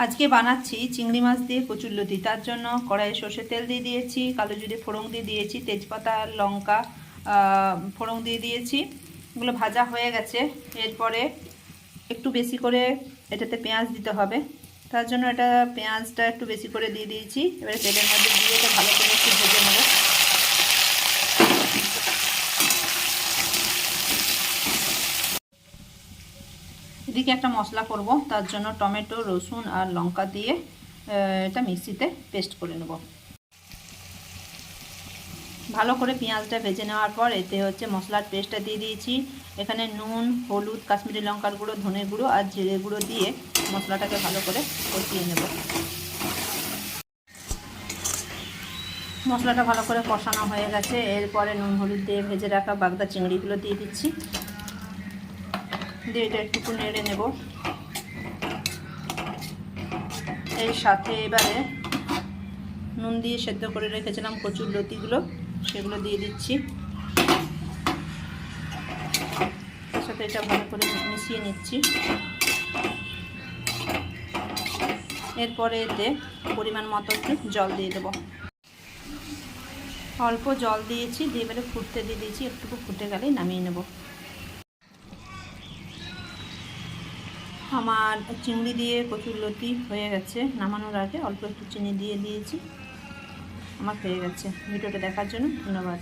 আজকে বানাচ্ছি চিংড়ি মাছ দিয়ে কচুরলতি। তার জন্য কড়াইয়ে সর্ষের তেল দিয়ে দিয়েছি, কালো জিরে ফোড়ন দিয়ে দিয়েছি, তেজপাতা লঙ্কা ফোড়ন দিয়ে দিয়েছি। এগুলো ভাজা হয়ে গেছে। এরপরে একটু বেশি করে এটাতে পেঁয়াজ দিতে হবে, তার জন্য পেঁয়াজটা একটু বেশি করে দিয়ে দিয়েছি। এবারে তেলের মধ্যে দিয়ে এটা ভালো করে একটু ভেজে নেব। এদিকে একটা মশলা করব, তার জন্য টমেটো রসুন আর লঙ্কা দিয়ে এটা মিক্সিতে পেস্ট করে নেব। ভালো করে পেঁয়াজটা ভেজে নেওয়ার পর এতে মশলার পেস্টটা দিয়ে দিয়েছি। এখানে নুন, হলুদ, কাশ্মীরি লঙ্কার গুঁড়ো, ধনে গুঁড়ো আর জিরে গুঁড়ো দিয়ে মশলাটাকে ভালো করে কষিয়ে নেব। মশলাটা ভালো করে কষানো হয়ে গেছে। এরপরে নুন হলুদ দিয়ে ভেজে রাখা বাগদা চিংড়িগুলো দিয়ে দিচ্ছি, দিয়ে এটা একটু নেড়ে নেব। এর সাথে এবারে নুন দিয়ে সেদ্ধ করে রেখেছিলাম কচুরলতিগুলো, সেগুলো দিয়ে দিচ্ছি। তার সাথে এটা ভালো করে মিশিয়ে নিচ্ছি। এরপরে এতে পরিমাণ মতো একটু জল দিয়ে দেবো। অল্প জল দিয়েছি, দিয়ে এবারে ফুটতে দিয়ে দিয়েছি। একটু ফুটে গেলেই নামিয়ে নেব। আমার চিংড়ি দিয়ে কচুরলতি হয়ে গেছে। নামানোর আগে অল্প একটু চিনি দিয়ে দিয়েছি। আমার হয়ে গেছে। ভিডিওটা দেখার জন্য ধন্যবাদ।